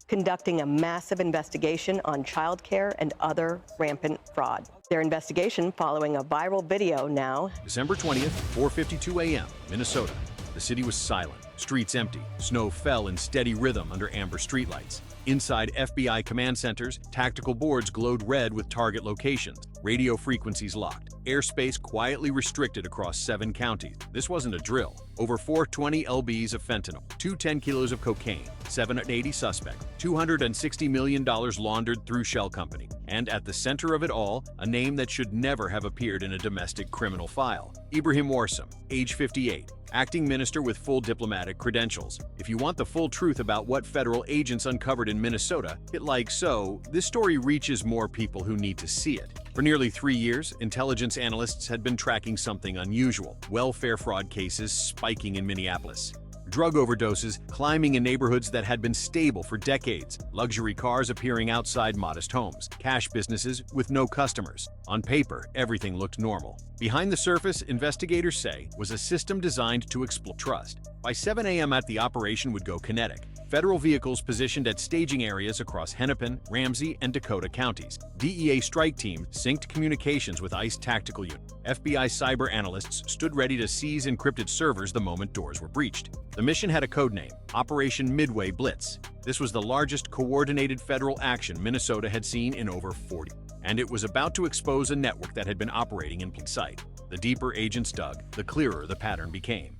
conducting a massive investigation on childcare and other rampant fraud. Their investigation following a viral video now. December 20th, 4:52 a.m., Minnesota. The city was silent, streets empty, snow fell in steady rhythm under amber streetlights. Inside FBI command centers, tactical boards glowed red with target locations, radio frequencies locked, airspace quietly restricted across 7 counties. This wasn't a drill. Over 420 lbs of fentanyl, 210 kilos of cocaine, 780 suspects, $260 million laundered through shell company. And at the center of it all, a name that should never have appeared in a domestic criminal file. Ibrahim Warsam, age 58. Acting minister with full diplomatic credentials. If you want the full truth about what federal agents uncovered in Minnesota, hit like so. This story reaches more people who need to see it. For nearly 3 years, intelligence analysts had been tracking something unusual: welfare fraud cases spiking in Minneapolis. Drug overdoses climbing in neighborhoods that had been stable for decades, luxury cars appearing outside modest homes, cash businesses with no customers. On paper, everything looked normal. Behind the surface, investigators say, was a system designed to exploit trust. By 7 a.m. the operation would go kinetic. Federal vehicles positioned at staging areas across Hennepin, Ramsey, and counties. DEA strike team synced communications with ICE tactical unit. FBI cyber analysts stood ready to seize encrypted servers the moment doors were breached. The mission had a codename, Operation Midway Blitz. This was the largest coordinated federal action Minnesota had seen in over 40. And it was about to expose a network that had been operating in plain sight. The deeper agents dug, the clearer the pattern became.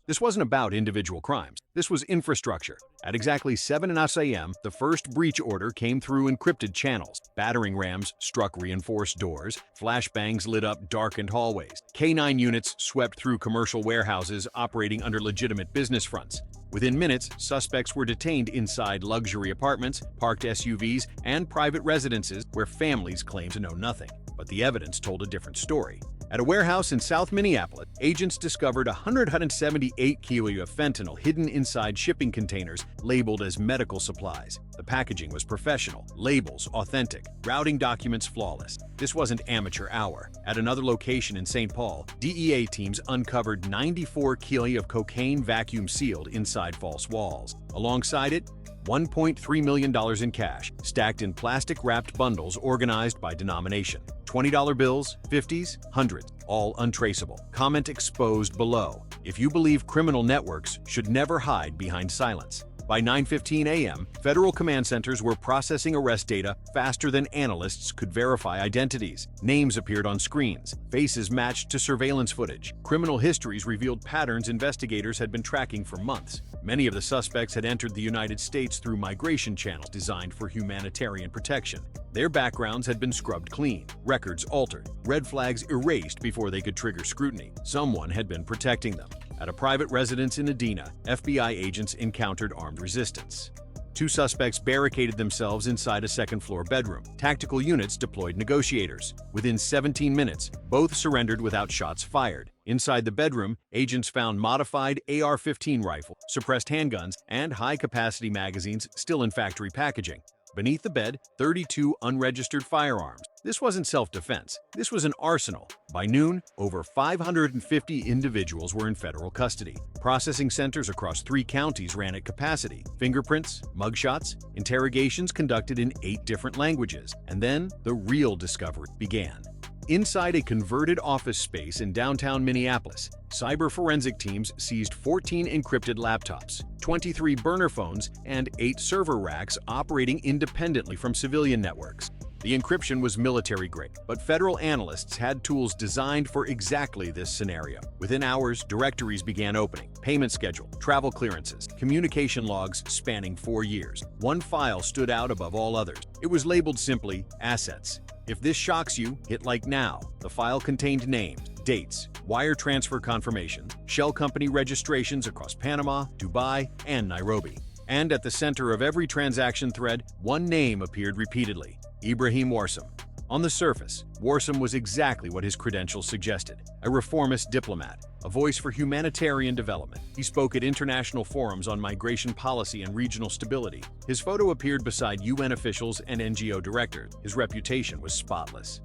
This wasn't about individual crimes. This was infrastructure. At exactly 7 a.m., the first breach order came through encrypted channels. Battering rams struck reinforced doors. Flashbangs lit up darkened hallways. K-9 units swept through commercial warehouses operating under legitimate business fronts. Within minutes, suspects were detained inside luxury apartments, parked SUVs, and private residences where families claimed to know nothing. But the evidence told a different story. At a warehouse in South Minneapolis, agents discovered 178 kilos of fentanyl hidden inside shipping containers labeled as medical supplies. The packaging was professional, labels authentic, routing documents flawless. This wasn't amateur hour. At another location in St. Paul, DEA teams uncovered 94 kilos of cocaine vacuum-sealed inside false walls. Alongside it, $1.3 million in cash, stacked in plastic-wrapped bundles organized by denomination. $20 bills, 50s, 100s, all untraceable. Comment exposed below. If you believe criminal networks should never hide behind silence. By 9:15 a.m., federal command centers were processing arrest data faster than analysts could verify identities. Names appeared on screens. Faces matched to surveillance footage. Criminal histories revealed patterns investigators had been tracking for months. Many of the suspects had entered the United States through migration channels designed for humanitarian protection. Their backgrounds had been scrubbed clean, records altered, red flags erased before they could trigger scrutiny. Someone had been protecting them. At a private residence in Edina, FBI agents encountered armed resistance. 2 suspects barricaded themselves inside a second-floor bedroom. Tactical units deployed negotiators. Within 17 minutes, both surrendered without shots fired. Inside the bedroom, agents found modified AR-15 rifles, suppressed handguns, and high-capacity magazines still in factory packaging. Beneath the bed, 32 unregistered firearms. This wasn't self-defense. This was an arsenal. By noon, over 550 individuals were in federal custody. Processing centers across 3 counties ran at capacity. Fingerprints, mugshots, interrogations conducted in 8 different languages. And then the real discovery began. Inside a converted office space in downtown Minneapolis, cyber forensic teams seized 14 encrypted laptops, 23 burner phones, and 8 server racks operating independently from civilian networks. The encryption was military-grade, but federal analysts had tools designed for exactly this scenario. Within hours, directories began opening, payment schedule, travel clearances, communication logs spanning 4 years. One file stood out above all others. It was labeled simply, Assets. If this shocks you, hit like now. The file contained names, dates, wire transfer confirmations, shell company registrations across Panama, Dubai, and Nairobi. And at the center of every transaction thread, one name appeared repeatedly: Ibrahim Warsam. On the surface, Warsam was exactly what his credentials suggested: a reformist diplomat, a voice for humanitarian development. He spoke at international forums on migration policy and regional stability. His photo appeared beside UN officials and NGO directors. His reputation was spotless.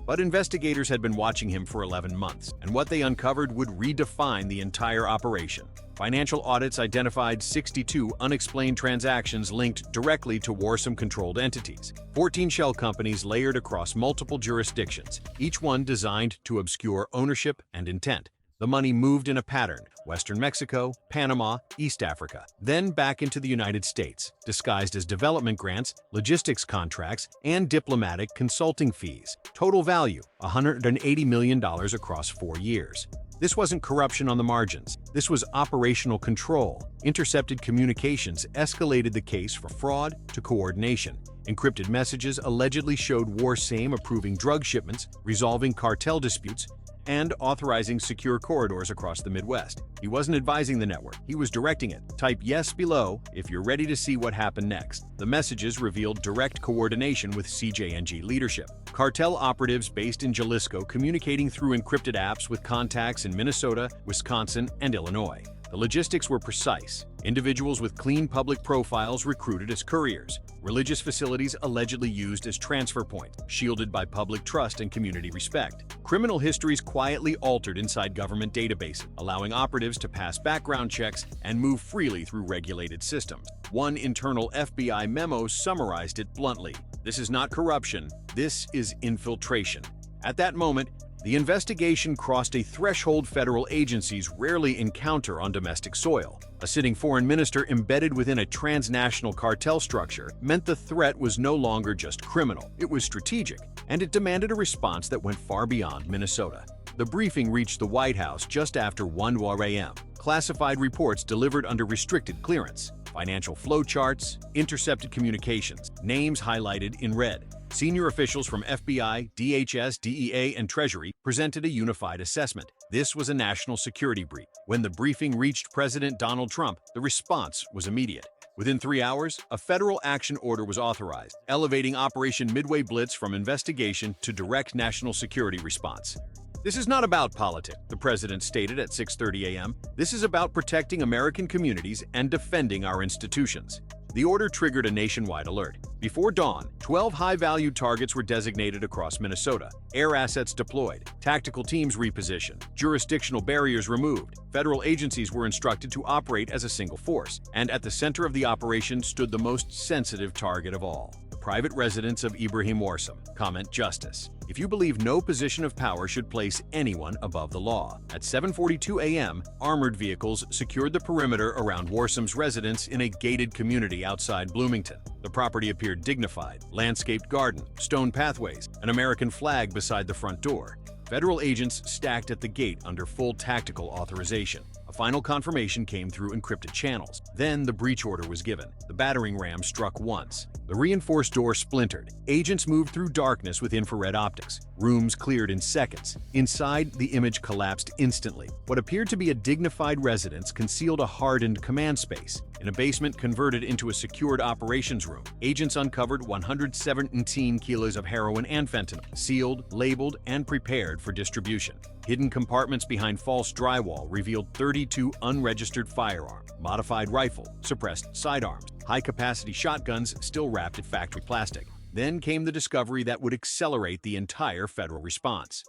But investigators had been watching him for 11 months, and what they uncovered would redefine the entire operation. Financial audits identified 62 unexplained transactions linked directly to Warsome-controlled entities. 14 shell companies layered across multiple jurisdictions, each one designed to obscure ownership and intent. The money moved in a pattern: Western Mexico, Panama, East Africa, then back into the United States, disguised as development grants, logistics contracts, and diplomatic consulting fees. Total value: $180 million across 4 years. This wasn't corruption on the margins. This was operational control. Intercepted communications escalated the case from fraud to coordination. Encrypted messages allegedly showed Warsame approving drug shipments, resolving cartel disputes, and authorizing secure corridors across the Midwest. He wasn't advising the network, he was directing it. Type yes below if you're ready to see what happened next. The messages revealed direct coordination with CJNG leadership. Cartel operatives based in Jalisco communicating through encrypted apps with contacts in Minnesota, Wisconsin, and Illinois. The logistics were precise. Individuals with clean public profiles recruited as couriers. Religious facilities allegedly used as transfer points, shielded by public trust and community respect. Criminal histories quietly altered inside government databases, allowing operatives to pass background checks and move freely through regulated systems. One internal FBI memo summarized it bluntly: "This is not corruption, this is infiltration." At that moment, the investigation crossed a threshold federal agencies rarely encounter on domestic soil. A sitting foreign minister embedded within a transnational cartel structure meant the threat was no longer just criminal, it was strategic, and it demanded a response that went far beyond Minnesota. The briefing reached the White House just after 1 a.m. Classified reports delivered under restricted clearance. Financial flow charts, intercepted communications, names highlighted in red. Senior officials from FBI, DHS, DEA, and Treasury presented a unified assessment. This was a national security breach. When the briefing reached President Donald Trump, the response was immediate. Within 3 hours, a federal action order was authorized, elevating Operation Midway Blitz from investigation to direct national security response. "This is not about politics," the president stated at 6:30 a.m. "This is about protecting American communities and defending our institutions." The order triggered a nationwide alert. Before dawn, 12 high-value targets were designated across Minnesota. Air assets deployed, tactical teams repositioned, jurisdictional barriers removed. Federal agencies were instructed to operate as a single force, and at the center of the operation stood the most sensitive target of all: the private residence of Ibrahim Warsame. Comment: justice. If you believe no position of power should place anyone above the law. At 7:42 a.m., armored vehicles secured the perimeter around Warsame's residence in a gated community outside Bloomington. The property appeared dignified: landscaped garden, stone pathways, an American flag beside the front door. Federal agents stacked at the gate under full tactical authorization. A final confirmation came through encrypted channels. Then the breach order was given. The battering ram struck once. The reinforced door splintered. Agents moved through darkness with infrared optics. Rooms cleared in seconds. Inside, the image collapsed instantly. What appeared to be a dignified residence concealed a hardened command space. In a basement converted into a secured operations room, agents uncovered 117 kilos of heroin and fentanyl, sealed, labeled, and prepared for distribution. Hidden compartments behind false drywall revealed 32 unregistered firearms, modified rifle, suppressed sidearms, high-capacity shotguns still wrapped in factory plastic. Then came the discovery that would accelerate the entire federal response.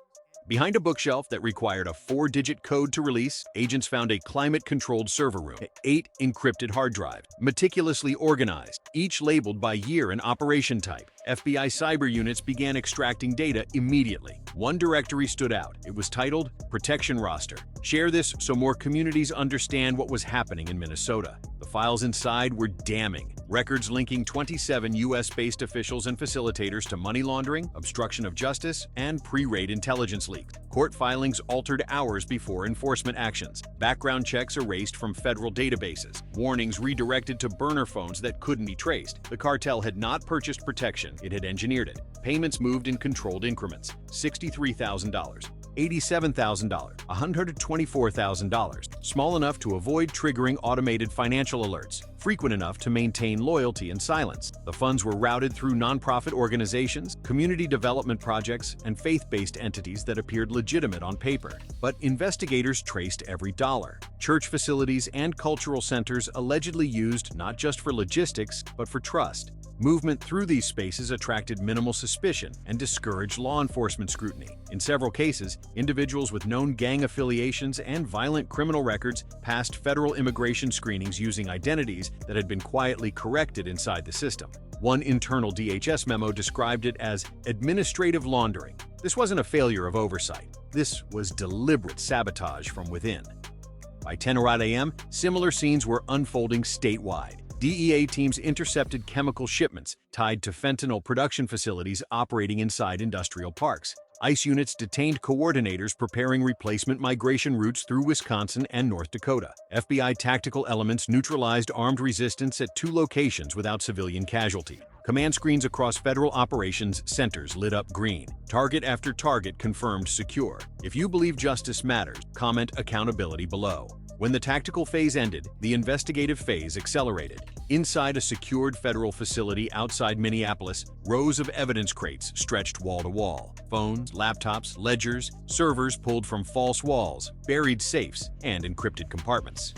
Behind a bookshelf that required a 4-digit code to release, agents found a climate-controlled server room, 8 encrypted hard drives, meticulously organized, each labeled by year and operation type. FBI cyber units began extracting data immediately. One directory stood out. It was titled Protection Roster. Share this so more communities understand what was happening in Minnesota. The files inside were damning. Records linking 27 U.S.-based officials and facilitators to money laundering, obstruction of justice, and pre-raid intelligence leaks. Court filings altered hours before enforcement actions. Background checks erased from federal databases. Warnings redirected to burner phones that couldn't be traced. The cartel had not purchased protection, it had engineered it. Payments moved in controlled increments: $63,000. $87,000, $124,000, small enough to avoid triggering automated financial alerts. frequent enough to maintain loyalty and silence. The funds were routed through nonprofit organizations, community development projects, and faith-based entities that appeared legitimate on paper. But investigators traced every dollar. Church facilities and cultural centers allegedly used not just for logistics, but for trust. Movement through these spaces attracted minimal suspicion and discouraged law enforcement scrutiny. In several cases, individuals with known gang affiliations and violent criminal records passed federal immigration screenings using identities that had been quietly corrected inside the system. One internal DHS memo described it as administrative laundering. This wasn't a failure of oversight. This was deliberate sabotage from within. By 10:00 a.m., similar scenes were unfolding statewide. DEA teams intercepted chemical shipments tied to fentanyl production facilities operating inside industrial parks. ICE units detained coordinators preparing replacement migration routes through Wisconsin and North Dakota. FBI tactical elements neutralized armed resistance at 2 locations without civilian casualty. Command screens across federal operations centers lit up green. Target after target confirmed secure. If you believe justice matters, comment accountability below. When the tactical phase ended, the investigative phase accelerated. Inside a secured federal facility outside Minneapolis, rows of evidence crates stretched wall to wall. Phones, laptops, ledgers, servers pulled from false walls, buried safes, and encrypted compartments.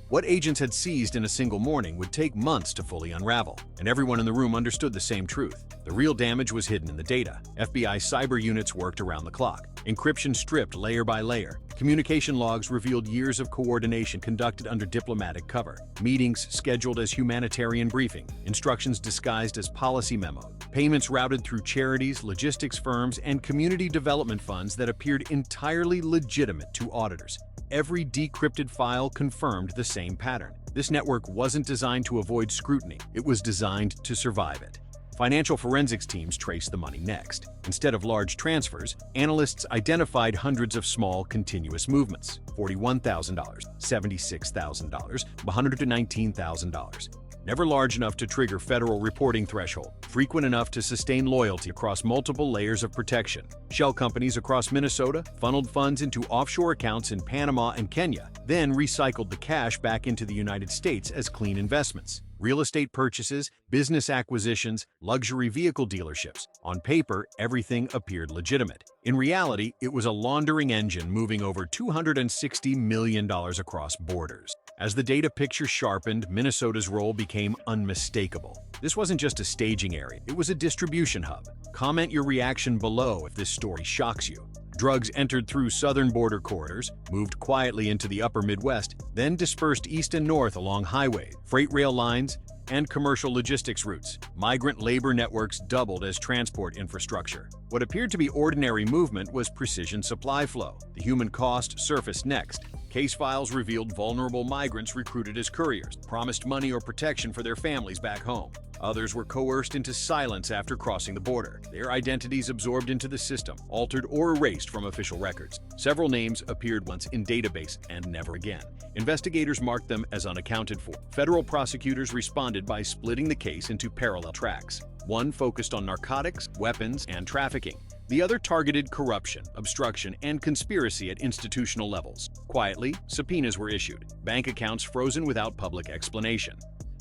What agents had seized in a single morning would take months to fully unravel, and everyone in the room understood the same truth. The real damage was hidden in the data. FBI cyber units worked around the clock. Encryption stripped layer by layer. Communication logs revealed years of coordination conducted under diplomatic cover. Meetings scheduled as humanitarian briefing. Instructions disguised as policy memos. Payments routed through charities, logistics firms, and community development funds that appeared entirely legitimate to auditors. Every decrypted file confirmed the same pattern. This network wasn't designed to avoid scrutiny. It was designed to survive it. Financial forensics teams traced the money next. Instead of large transfers, analysts identified hundreds of small, continuous movements: $41,000, $76,000, $119,000. Never large enough to trigger federal reporting threshold, frequent enough to sustain loyalty across multiple layers of protection. Shell companies across Minnesota funneled funds into offshore accounts in Panama and Kenya, then recycled the cash back into the United States as clean investments. Real estate purchases, business acquisitions, luxury vehicle dealerships. On paper, everything appeared legitimate. In reality, it was a laundering engine moving over $260 million across borders. As the data picture sharpened, Minnesota's role became unmistakable. This wasn't just a staging area, it was a distribution hub. Comment your reaction below if this story shocks you. Drugs entered through southern border corridors, moved quietly into the upper Midwest, then dispersed east and north along highways, freight rail lines, and commercial logistics routes. Migrant labor networks doubled as transport infrastructure. What appeared to be ordinary movement was precision supply flow. The human cost surfaced next. Case files revealed vulnerable migrants recruited as couriers, promised money or protection for their families back home. Others were coerced into silence after crossing the border, their identities absorbed into the system, altered or erased from official records. Several names appeared once in database and never again. Investigators marked them as unaccounted for. Federal prosecutors responded by splitting the case into parallel tracks. One focused on narcotics, weapons, and trafficking. The other targeted corruption, obstruction, and conspiracy at institutional levels. Quietly, subpoenas were issued, bank accounts frozen without public explanation.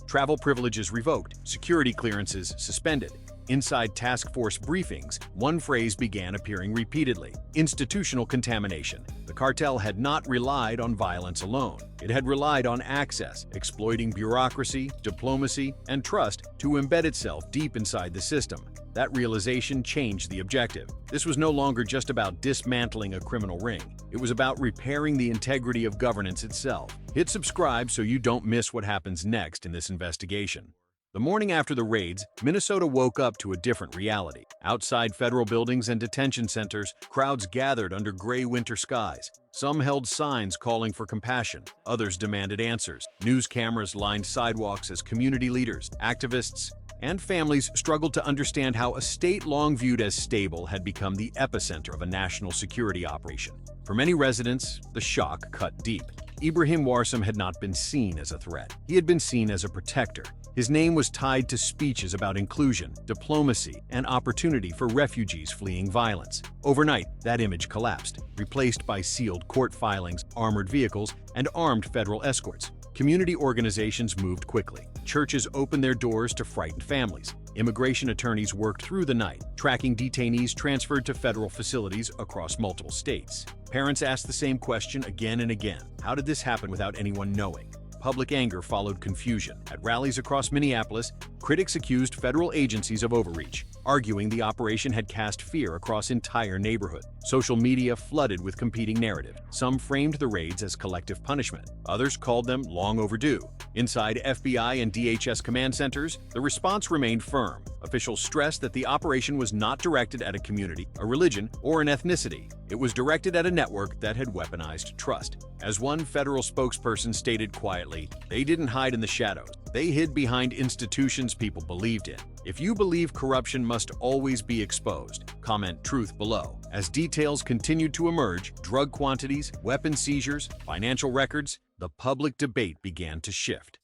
Travel privileges revoked, security clearances suspended. Inside task force briefings, one phrase began appearing repeatedly: institutional contamination. The cartel had not relied on violence alone. It had relied on access, exploiting bureaucracy, diplomacy, and trust to embed itself deep inside the system. That realization changed the objective. This was no longer just about dismantling a criminal ring. It was about repairing the integrity of governance itself. Hit subscribe so you don't miss what happens next in this investigation. The morning after the raids, Minnesota woke up to a different reality. Outside federal buildings and detention centers, crowds gathered under gray winter skies. Some held signs calling for compassion, others demanded answers. News cameras lined sidewalks as community leaders, activists, and families struggled to understand how a state long viewed as stable had become the epicenter of a national security operation. For many residents, the shock cut deep. Ibrahim Warsam had not been seen as a threat. He had been seen as a protector. His name was tied to speeches about inclusion, diplomacy, and opportunity for refugees fleeing violence. Overnight, that image collapsed, replaced by sealed court filings, armored vehicles, and armed federal escorts. Community organizations moved quickly. Churches opened their doors to frightened families. Immigration attorneys worked through the night, tracking detainees transferred to federal facilities across multiple states. Parents asked the same question again and again. How did this happen without anyone knowing? Public anger followed confusion. At rallies across Minneapolis, critics accused federal agencies of overreach, arguing the operation had cast fear across entire neighborhoods. Social media flooded with competing narratives. Some framed the raids as collective punishment. Others called them long overdue. Inside FBI and DHS command centers, the response remained firm. Officials stressed that the operation was not directed at a community, a religion, or an ethnicity. It was directed at a network that had weaponized trust. As one federal spokesperson stated quietly, they didn't hide in the shadows. They hid behind institutions people believed in. If you believe corruption must always be exposed, comment truth below. As details continued to emerge, drug quantities, weapon seizures, financial records, the public debate began to shift.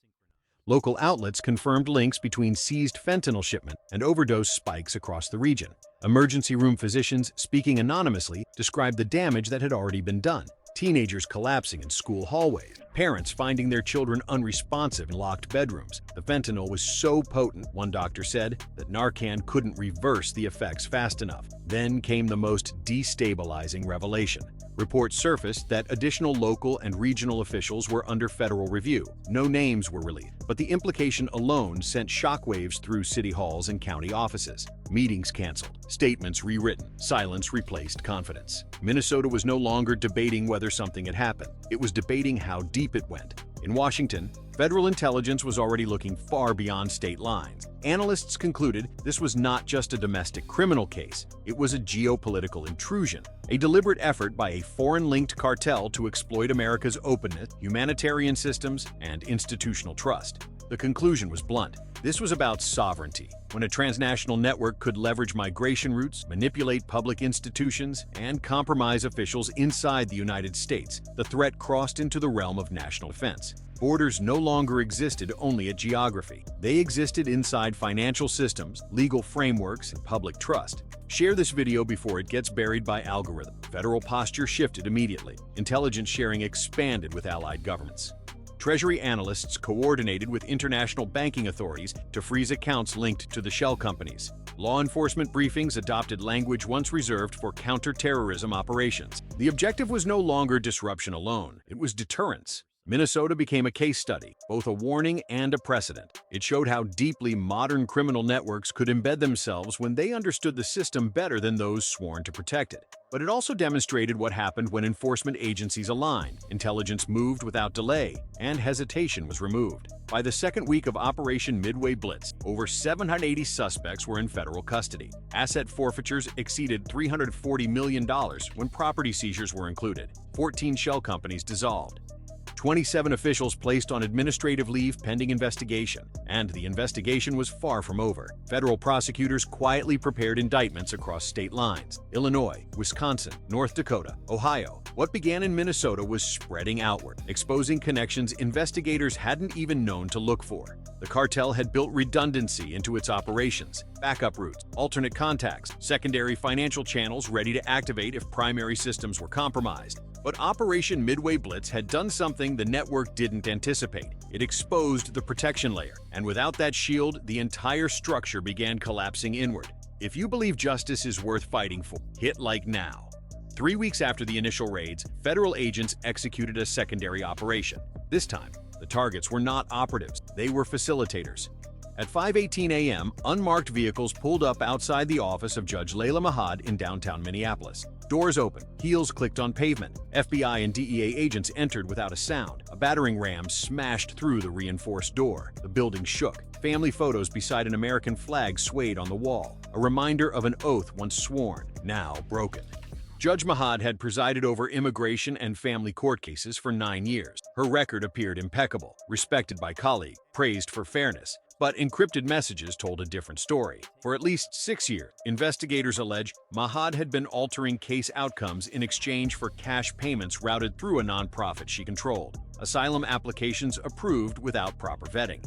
Local outlets confirmed links between seized fentanyl shipment and overdose spikes across the region. Emergency room physicians, speaking anonymously, described the damage that had already been done. Teenagers collapsing in school hallways, parents finding their children unresponsive in locked bedrooms. The fentanyl was so potent, one doctor said, that Narcan couldn't reverse the effects fast enough. Then came the most destabilizing revelation. Reports surfaced that additional local and regional officials were under federal review. No names were released, but the implication alone sent shockwaves through city halls and county offices. Meetings canceled, statements rewritten, silence replaced confidence. Minnesota was no longer debating whether something had happened. It was debating how deep it went. In Washington, federal intelligence was already looking far beyond state lines. Analysts concluded this was not just a domestic criminal case, it was a geopolitical intrusion, a deliberate effort by a foreign-linked cartel to exploit America's openness, humanitarian systems, and institutional trust. The conclusion was blunt. This was about sovereignty. When a transnational network could leverage migration routes, manipulate public institutions, and compromise officials inside the United States, the threat crossed into the realm of national defense. Borders no longer existed only at geography. They existed inside financial systems, legal frameworks, and public trust. Share this video before it gets buried by algorithm. Federal posture shifted immediately. Intelligence sharing expanded with allied governments. Treasury analysts coordinated with international banking authorities to freeze accounts linked to the shell companies. Law enforcement briefings adopted language once reserved for counter-terrorism operations. The objective was no longer disruption alone, it was deterrence. Minnesota became a case study, both a warning and a precedent. It showed how deeply modern criminal networks could embed themselves when they understood the system better than those sworn to protect it. But it also demonstrated what happened when enforcement agencies aligned, intelligence moved without delay, and hesitation was removed. By the second week of Operation Midway Blitz, over 780 suspects were in federal custody. Asset forfeitures exceeded $340 million when property seizures were included. 14 shell companies dissolved. 27 officials placed on administrative leave pending investigation, and the investigation was far from over. Federal prosecutors quietly prepared indictments across state lines: Illinois, Wisconsin, North Dakota, Ohio. What began in Minnesota was spreading outward, exposing connections investigators hadn't even known to look for. The cartel had built redundancy into its operations: backup routes, alternate contacts, secondary financial channels ready to activate if primary systems were compromised. But Operation Midway Blitz had done something the network didn't anticipate. It exposed the protection layer, and without that shield, the entire structure began collapsing inward. If you believe justice is worth fighting for, hit like now. 3 weeks after the initial raids, federal agents executed a secondary operation. This time, the targets were not operatives, they were facilitators. At 5:18 a.m., unmarked vehicles pulled up outside the office of Judge Layla Mahad in downtown Minneapolis. Doors opened, heels clicked on pavement. FBI and DEA agents entered without a sound. A battering ram smashed through the reinforced door. The building shook. Family photos beside an American flag swayed on the wall, a reminder of an oath once sworn, now broken. Judge Mahad had presided over immigration and family court cases for 9 years. Her record appeared impeccable, respected by colleagues, praised for fairness. But encrypted messages told a different story. For at least 6 years, investigators allege Mahad had been altering case outcomes in exchange for cash payments routed through a nonprofit she controlled. Asylum applications approved without proper vetting.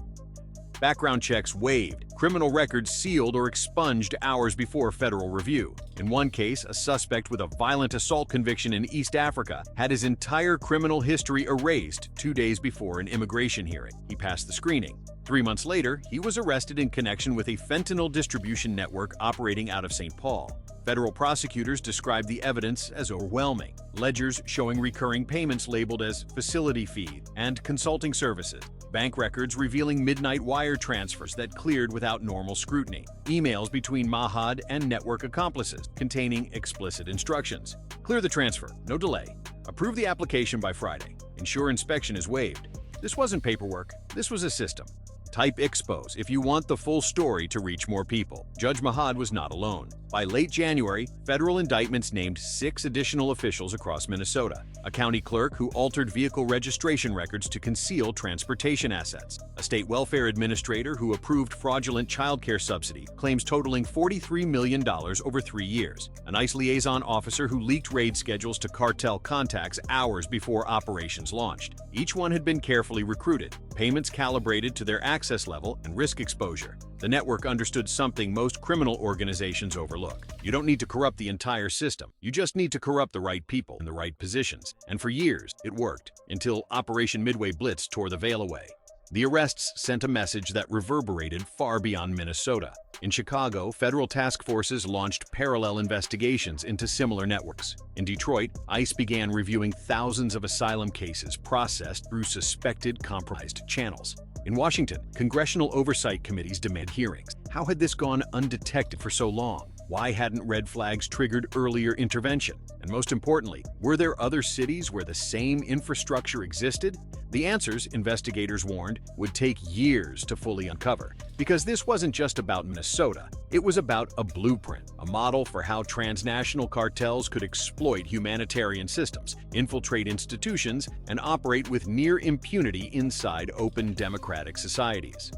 background checks waived, criminal records sealed or expunged hours before federal review. In one case, a suspect with a violent assault conviction in East Africa had his entire criminal history erased 2 days before an immigration hearing. He passed the screening. 3 months later, he was arrested in connection with a fentanyl distribution network operating out of St. Paul. Federal prosecutors described the evidence as overwhelming. Ledgers showing recurring payments labeled as facility fee and consulting services. Bank records revealing midnight wire transfers that cleared without normal scrutiny. Emails between Mahad and network accomplices containing explicit instructions. Clear the transfer, no delay. Approve the application by Friday. Ensure inspection is waived. This wasn't paperwork, this was a system. Type expose if you want the full story to reach more people. Judge Mahad was not alone. By late January, federal indictments named 6 additional officials across Minnesota. A county clerk who altered vehicle registration records to conceal transportation assets. A state welfare administrator who approved fraudulent childcare subsidy, claims totaling $43 million over 3 years. An ICE liaison officer who leaked raid schedules to cartel contacts hours before operations launched. Each one had been carefully recruited, payments calibrated to their access level and risk exposure. The network understood something most criminal organizations overlook. You don't need to corrupt the entire system. You just need to corrupt the right people in the right positions. And for years, it worked, until Operation Midway Blitz tore the veil away. The arrests sent a message that reverberated far beyond Minnesota. In Chicago, federal task forces launched parallel investigations into similar networks. In Detroit, ICE began reviewing thousands of asylum cases processed through suspected compromised channels. In Washington, congressional oversight committees demand hearings. How had this gone undetected for so long? Why hadn't red flags triggered earlier intervention? And most importantly, were there other cities where the same infrastructure existed? The answers, investigators warned, would take years to fully uncover. Because this wasn't just about Minnesota. It was about a blueprint, a model for how transnational cartels could exploit humanitarian systems, infiltrate institutions, and operate with near impunity inside open democratic societies.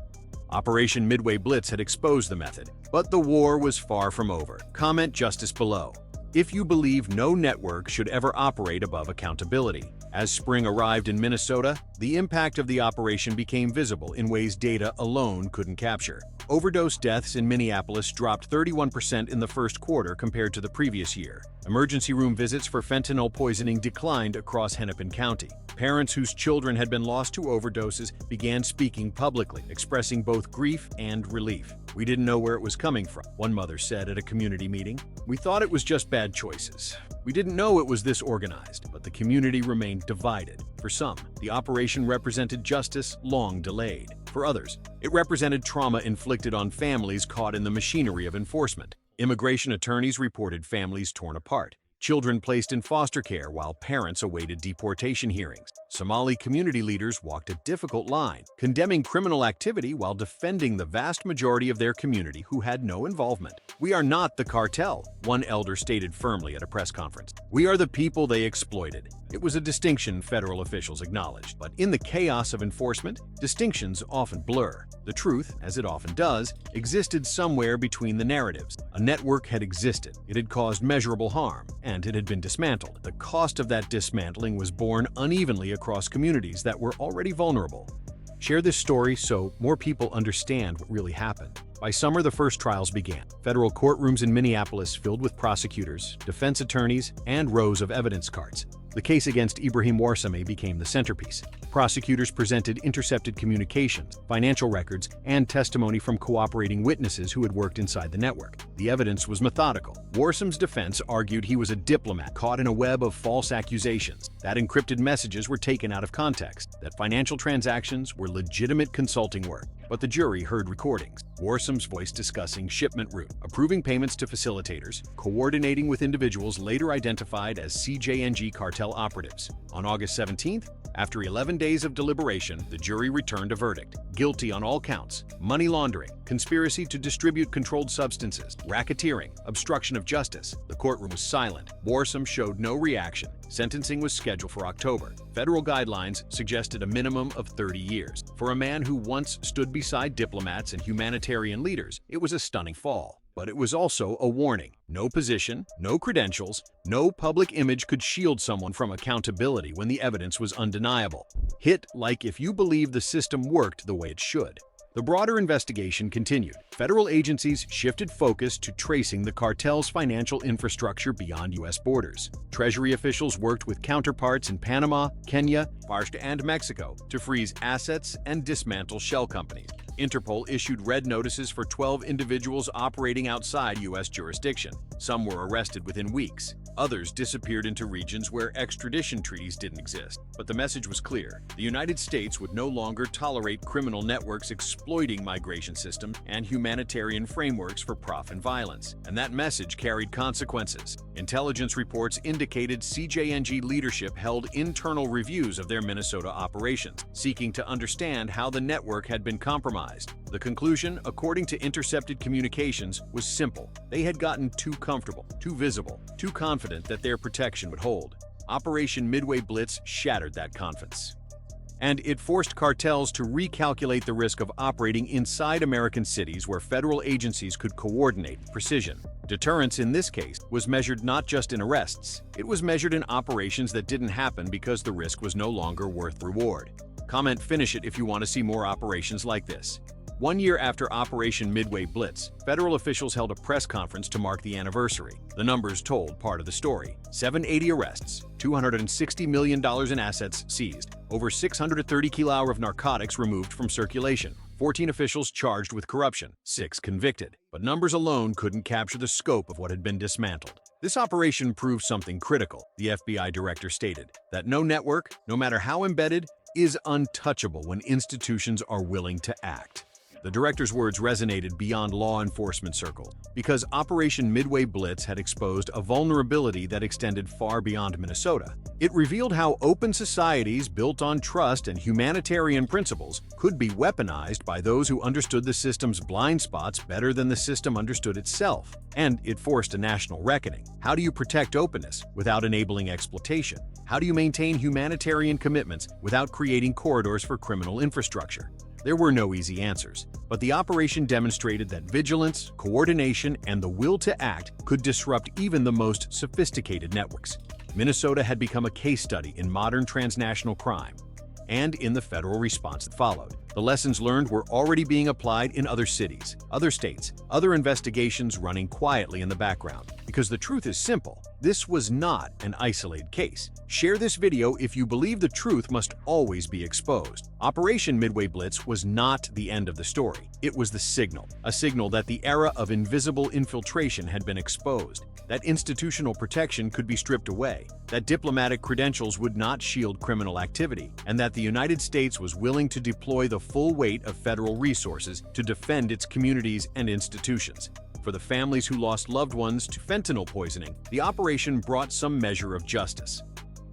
Operation Midway Blitz had exposed the method, but the war was far from over. Comment justice below if you believe no network should ever operate above accountability. As spring arrived in Minnesota, the impact of the operation became visible in ways data alone couldn't capture. Overdose deaths in Minneapolis dropped 31% in the first quarter compared to the previous year. Emergency room visits for fentanyl poisoning declined across Hennepin County. Parents whose children had been lost to overdoses began speaking publicly, expressing both grief and relief. "We didn't know where it was coming from," one mother said at a community meeting. "We thought it was just bad choices. We didn't know it was this organized," but the community remained divided. For some, the operation represented justice long delayed. For others, it represented trauma inflicted on families caught in the machinery of enforcement. Immigration attorneys reported families torn apart, children placed in foster care while parents awaited deportation hearings. Somali community leaders walked a difficult line, condemning criminal activity while defending the vast majority of their community who had no involvement. "We are not the cartel," one elder stated firmly at a press conference. "We are the people they exploited." It was a distinction federal officials acknowledged, but in the chaos of enforcement, distinctions often blur. The truth, as it often does, existed somewhere between the narratives. A network had existed, it had caused measurable harm, and it had been dismantled. The cost of that dismantling was borne unevenly across communities that were already vulnerable. Share this story so more people understand what really happened. By summer, the first trials began. Federal courtrooms in Minneapolis filled with prosecutors, defense attorneys, and rows of evidence cards. The case against Ibrahim Warsame became the centerpiece. Prosecutors presented intercepted communications, financial records, and testimony from cooperating witnesses who had worked inside the network. The evidence was methodical. Warsame's defense argued he was a diplomat caught in a web of false accusations, that encrypted messages were taken out of context, that financial transactions were legitimate consulting work. But the jury heard recordings. Warsame's voice discussing shipment route, approving payments to facilitators, coordinating with individuals later identified as CJNG cartel operatives. On August 17th, after 11 days of deliberation, the jury returned a verdict. Guilty on all counts: money laundering, conspiracy to distribute controlled substances, racketeering, obstruction of justice. The courtroom was silent. Warsame showed no reaction. Sentencing was scheduled for October. Federal guidelines suggested a minimum of 30 years. For a man who once stood beside diplomats and humanitarian leaders, it was a stunning fall. But it was also a warning. No position, no credentials, no public image could shield someone from accountability when the evidence was undeniable. Hit like if you believe the system worked the way it should. The broader investigation continued. Federal agencies shifted focus to tracing the cartel's financial infrastructure beyond U.S. borders. Treasury officials worked with counterparts in Panama, Kenya, and Mexico to freeze assets and dismantle shell companies. Interpol issued red notices for 12 individuals operating outside U.S. jurisdiction. Some were arrested within weeks. Others disappeared into regions where extradition treaties didn't exist. But the message was clear. The United States would no longer tolerate criminal networks exploiting migration systems and humanitarian frameworks for profit and violence. And that message carried consequences. Intelligence reports indicated CJNG leadership held internal reviews of their Minnesota operations, seeking to understand how the network had been compromised. The conclusion, according to intercepted communications, was simple. They had gotten too comfortable, too visible, too confident that their protection would hold. Operation Midway Blitz shattered that confidence. And it forced cartels to recalculate the risk of operating inside American cities where federal agencies could coordinate precision. Deterrence in this case was measured not just in arrests, it was measured in operations that didn't happen because the risk was no longer worth the reward. Comment finish it if you want to see more operations like this. 1 year after Operation Midway Blitz, federal officials held a press conference to mark the anniversary. The numbers told part of the story. 780 arrests, $260 million in assets seized, over 630 kilo of narcotics removed from circulation, 14 officials charged with corruption, 6 convicted. But numbers alone couldn't capture the scope of what had been dismantled. This operation proved something critical, the FBI director stated, that no network, no matter how embedded, is untouchable when institutions are willing to act. The director's words resonated beyond law enforcement circles because Operation Midway Blitz had exposed a vulnerability that extended far beyond Minnesota. It revealed how open societies built on trust and humanitarian principles could be weaponized by those who understood the system's blind spots better than the system understood itself. And it forced a national reckoning. How do you protect openness without enabling exploitation? How do you maintain humanitarian commitments without creating corridors for criminal infrastructure? There were no easy answers, but the operation demonstrated that vigilance, coordination, and the will to act could disrupt even the most sophisticated networks. Minnesota had become a case study in modern transnational crime, and in the federal response that followed. The lessons learned were already being applied in other cities, other states, other investigations running quietly in the background. Because the truth is simple, this was not an isolated case. Share this video if you believe the truth must always be exposed. Operation Midway Blitz was not the end of the story. It was the signal, a signal that the era of invisible infiltration had been exposed, that institutional protection could be stripped away, that diplomatic credentials would not shield criminal activity, and that the United States was willing to deploy the full weight of federal resources to defend its communities and institutions. For the families who lost loved ones to fentanyl poisoning, the operation brought some measure of justice.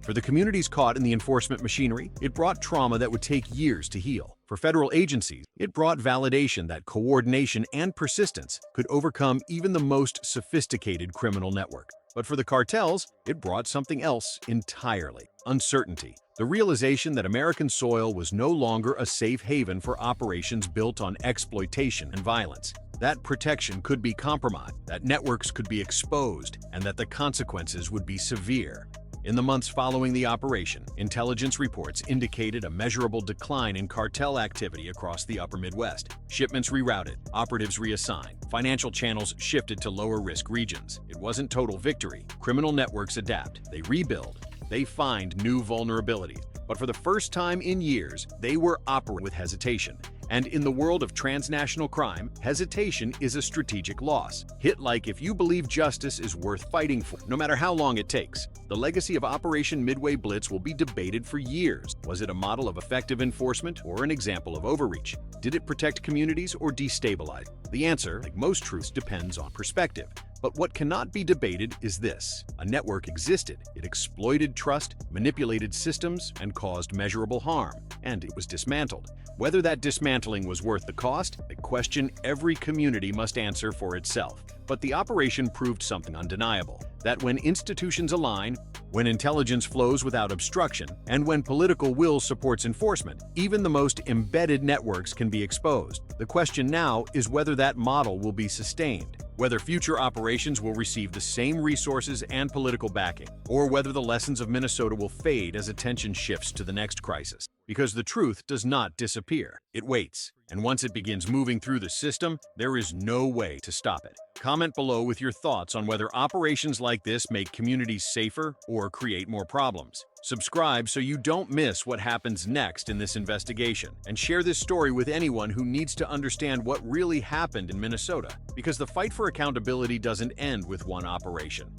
For the communities caught in the enforcement machinery, it brought trauma that would take years to heal. For federal agencies, it brought validation that coordination and persistence could overcome even the most sophisticated criminal network. But for the cartels, it brought something else entirely: uncertainty. The realization that American soil was no longer a safe haven for operations built on exploitation and violence. That protection could be compromised, that networks could be exposed, and that the consequences would be severe. In the months following the operation, intelligence reports indicated a measurable decline in cartel activity across the upper Midwest. Shipments rerouted, operatives reassigned, financial channels shifted to lower-risk regions. It wasn't total victory. Criminal networks adapt, they rebuild, they find new vulnerabilities. But for the first time in years, they were operating with hesitation. And in the world of transnational crime, hesitation is a strategic loss. Hit like if you believe justice is worth fighting for, no matter how long it takes. The legacy of Operation Midway Blitz will be debated for years. Was it a model of effective enforcement or an example of overreach? Did it protect communities or destabilize? The answer, like most truths, depends on perspective. But what cannot be debated is this: a network existed, it exploited trust, manipulated systems, and caused measurable harm, and it was dismantled. Whether that dismantling was worth the cost, a question every community must answer for itself. But the operation proved something undeniable: that when institutions align, when intelligence flows without obstruction, and when political will supports enforcement, even the most embedded networks can be exposed. The question now is whether that model will be sustained, whether future operations will receive the same resources and political backing, or whether the lessons of Minnesota will fade as attention shifts to the next crisis. because the truth does not disappear. It waits, and once it begins moving through the system, there is no way to stop it. Comment below with your thoughts on whether operations like this make communities safer or create more problems. Subscribe so you don't miss what happens next in this investigation, and share this story with anyone who needs to understand what really happened in Minnesota, because the fight for accountability doesn't end with one operation.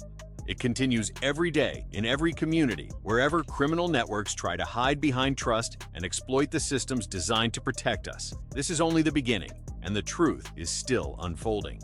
It continues every day in every community, wherever criminal networks try to hide behind trust and exploit the systems designed to protect us. This is only the beginning, and the truth is still unfolding.